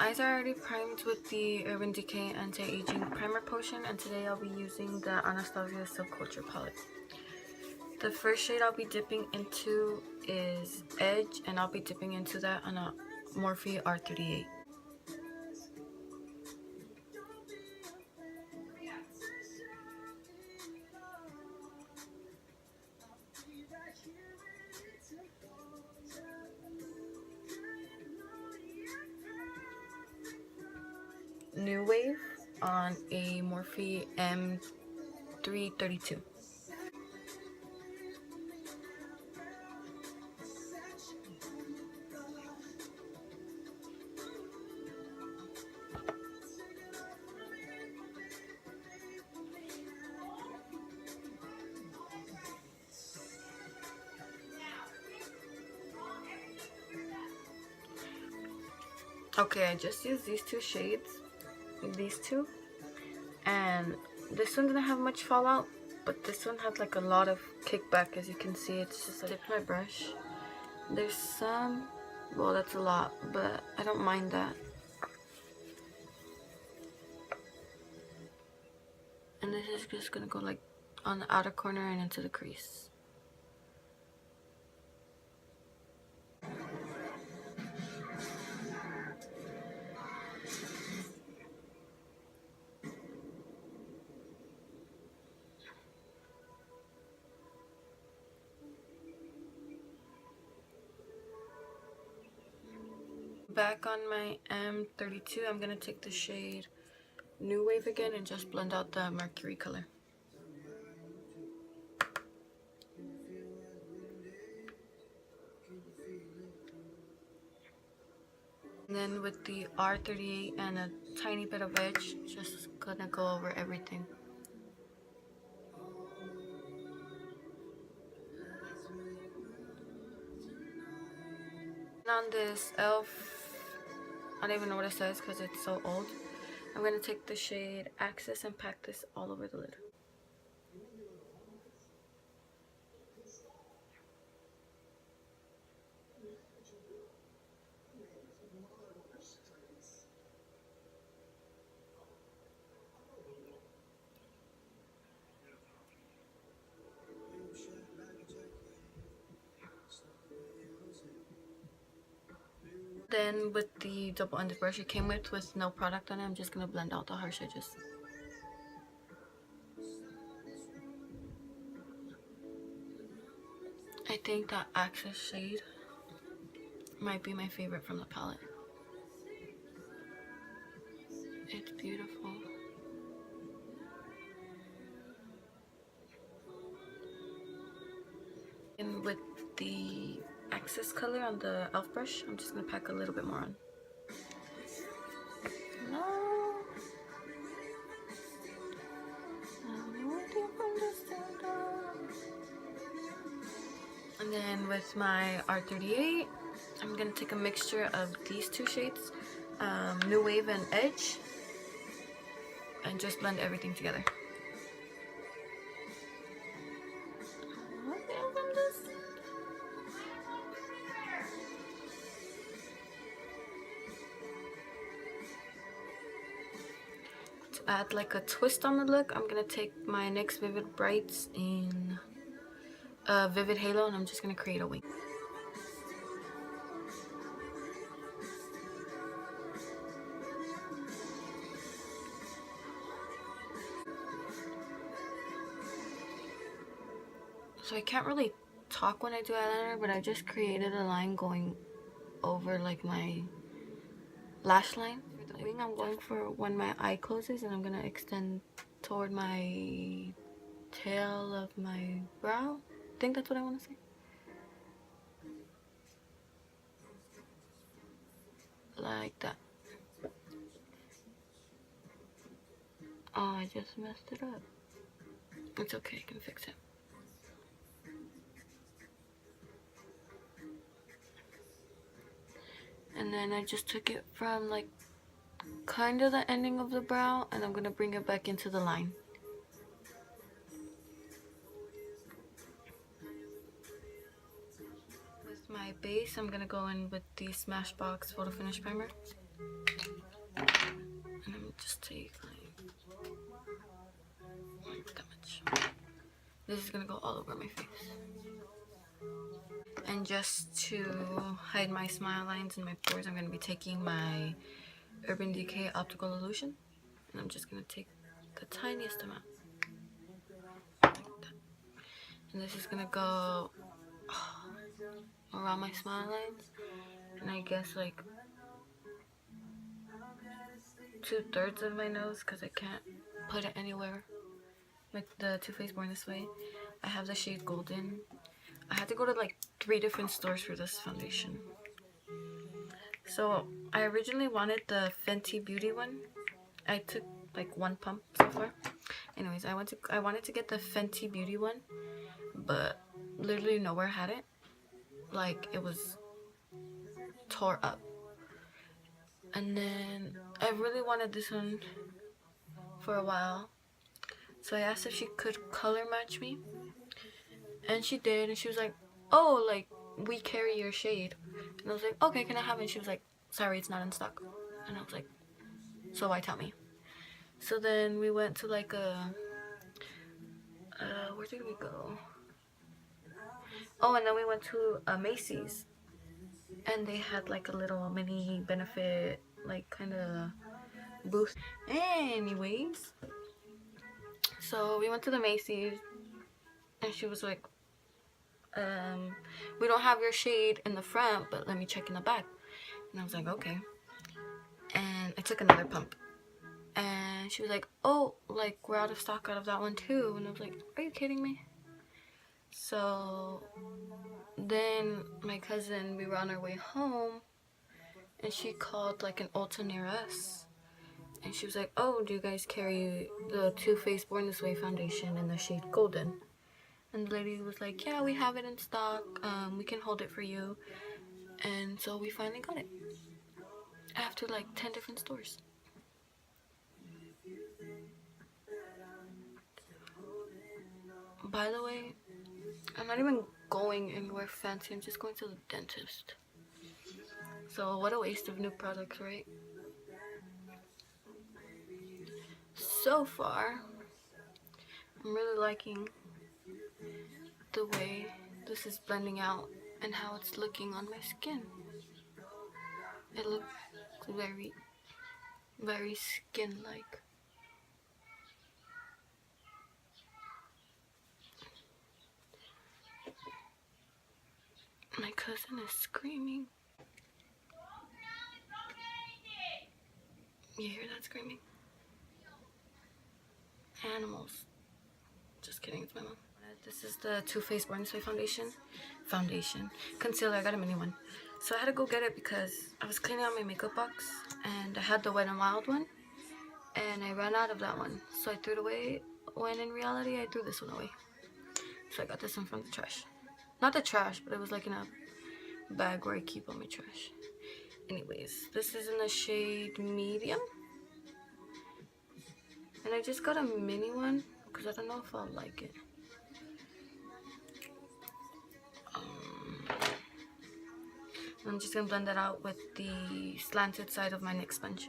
eyes are already primed with the Urban Decay Anti-Aging Primer Potion, and today I'll be using the Anastasia Subculture palette. The first shade I'll be dipping into is Edge, and I'll be dipping into that on a Morphe R38. New Wave on a Morphe M332. Okay, I just used these two shades, these two, and this one didn't have much fallout, but this one had like a lot of kickback. As you can see, it's just like, dip my brush. There's some, well, that's a lot, but I don't mind that. And this is just gonna go like on the outer corner and into the crease. Back on my M32, I'm gonna take the shade New Wave again and just blend out the Mercury color. And then with the R38 and a tiny bit of Edge, just gonna go over everything. And on this e.l.f., I don't even know what it says because it's so old, I'm gonna take the shade Axis and pack this all over the lid. Then with the double-ended brush it came with no product on it, I'm just gonna blend out the harsh edges. I think that Axis shade might be my favorite from the palette. It's beautiful. And with the Axis color on the e.l.f. brush, I'm just gonna pack a little bit more on. No. And then with my R38, I'm gonna take a mixture of these two shades, New Wave and Edge, and just blend everything together. To add like a twist on the look, I'm gonna take my NYX Vivid Brights in Vivid Halo, and I'm just gonna create a wing. So I can't really talk when I do eyeliner, but I just created a line going over like my lash line. For the wing, I'm going for when my eye closes, and I'm gonna extend toward my tail of my brow. I think that's what I want to say. Like that. Oh, I just messed it up. It's okay, I can fix it. And then I just took it from like kind of the ending of the brow, and I'm gonna bring it back into the line. With my base, I'm gonna go in with the Smashbox Photo Finish Primer. just take like that much. This is gonna go all over my face. And just to hide my smile lines and my pores, I'm gonna be taking my Urban Decay Optical Illusion, and I'm just gonna take the tiniest amount, like that. And this is gonna go around my smile lines, and I guess like 2/3 of my nose, because I can't put it anywhere. Like the Too Faced Born This Way, I have the shade Golden. I had to go to like 3 different stores for this foundation. So I originally wanted the Fenty Beauty one. I took like 1 pump so far. Anyways, I wanted to get the Fenty Beauty one, but literally nowhere had it. Like, it was tore up. And then I really wanted this one for a while, so I asked if she could color match me, and she did. And she was like, oh, like, we carry your shade. And I was like, okay, can I have it? And she was like, sorry, it's not in stock. And I was like, so why tell me? So then we went to like where did we go? Oh, and then we went to a Macy's, and they had like a little mini benefit, like kind of booth. Anyways, so we went to the Macy's, and she was like, we don't have your shade in the front, but let me check in the back. And I was like, okay. And I took another pump, and she was like, oh, like, we're out of stock out of that one too. And I was like, are you kidding me? So then my cousin, we were on our way home, and she called like an Ulta near us, and she was like, oh, do you guys carry the Too Faced Born This Way foundation in the shade Golden? And the lady was like, yeah, we have it in stock, we can hold it for you. And so we finally got it after like 10 different stores. By the way, I'm not even going anywhere fancy. I'm just going to the dentist. So what a waste of new products, right? So far, I'm really liking the way this is blending out and how it's looking on my skin. It looks very, very skin-like. My cousin is screaming. You hear that screaming? Animals. Just kidding, it's my mom. This is the Too Faced Born This Way foundation. Concealer, I got a mini one. So I had to go get it because I was cleaning out my makeup box, and I had the Wet n Wild one, and I ran out of that one. So I threw it away, when in reality I threw this one away. So I got this one from the trash. Not the trash, but it was like in a bag where I keep all my trash. Anyways, this is in the shade Medium. And I just got a mini one because I don't know if I'll like it. I'm just going to blend that out with the slanted side of my NYX sponge.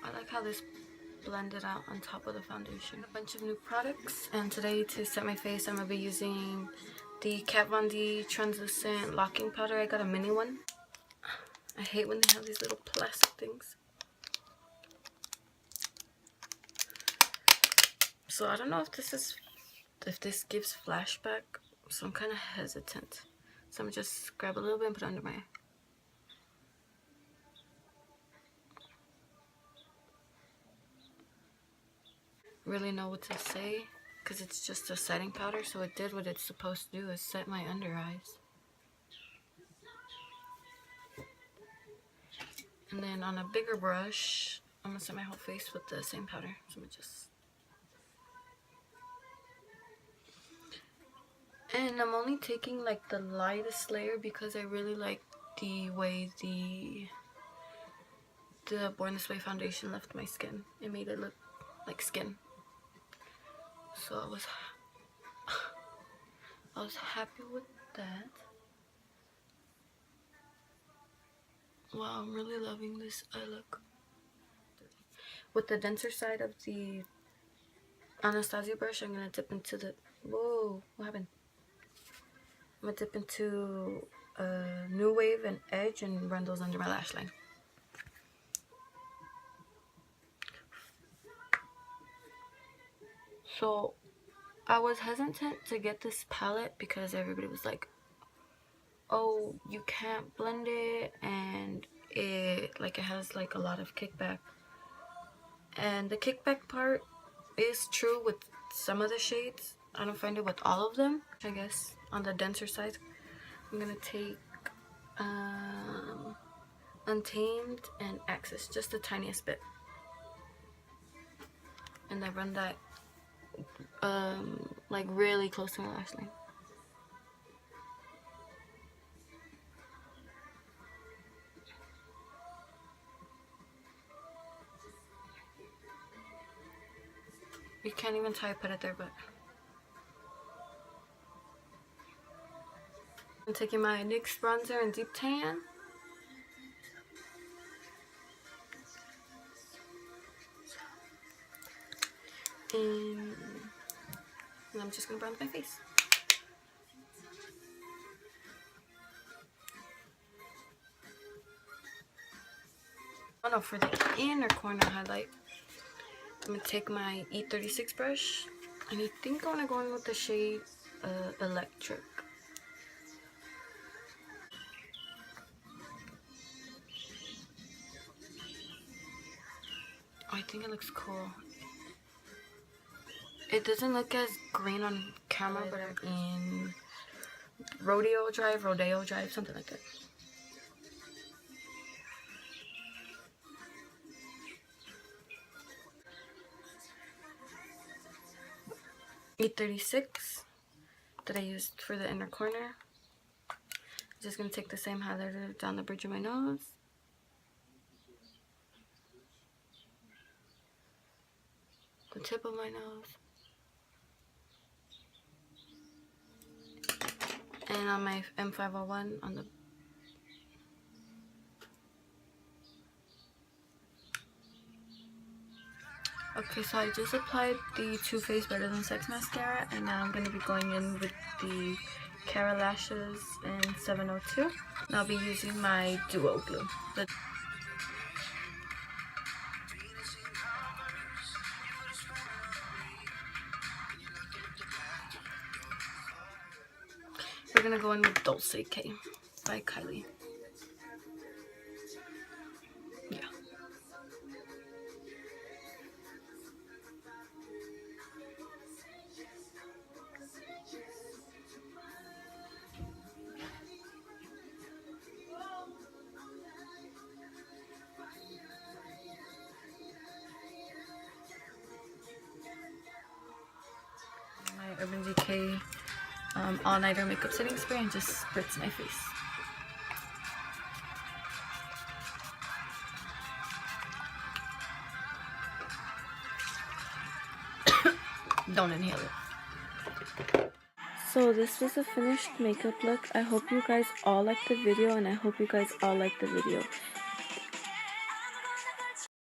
I like how this blended out on top of the foundation. A bunch of new products, and today to set my face I'm going to be using the Kat Von D translucent locking powder. I got a mini one. I hate when they have these little plastic things. So I don't know if this gives flashback, so I'm kind of hesitant. So I'm gonna just grab a little bit and put it under my eye. Really know what to say because it's just a setting powder, so it did what it's supposed to do, is set my under eyes. And then on a bigger brush, I'm gonna set my whole face with the same powder. So I'm gonna just... And I'm only taking like the lightest layer because I really like the way the the Born This Way foundation left my skin. It made it look like skin. So I was happy with that. Wow, I'm really loving this eye look. With the denser side of the Anastasia brush, I'm gonna dip into the, whoa, what happened? I'm gonna dip into New Wave and Edge and run those under my lash line. So I was hesitant to get this palette because everybody was like, oh, you can't blend it, and it has like a lot of kickback. And the kickback part is true with some of the shades. I don't find it with all of them. I guess on the denser side, I'm gonna take Untamed and Axis, just the tiniest bit, and I run that like really close to my lash line. You can't even tell I put it there, but I'm taking my NYX bronzer and deep tan. And I'm just gonna bronze my face. Oh no, for the inner corner highlight, I'm gonna take my E36 brush, and I think I'm gonna go in with the shade Electric. Oh, I think it looks cool. It doesn't look as green on camera, but in Rodeo Drive, something like that. E36 that I used for the inner corner. I'm just gonna take the same highlighter down the bridge of my nose. The tip of my nose. And on my M501 on the okay, so I just applied the Too Faced Better Than Sex mascara, and now I'm going to be going in with the Kara Lashes in 702. And I'll be using my Duo Glue. We're going to go in with Dulce K by Kylie. Yeah. My Urban Decay all-nighter makeup setting spray and just spritz my face. Don't inhale it. So this was a finished makeup look. I hope you guys all liked the video, and I hope you guys all liked the video.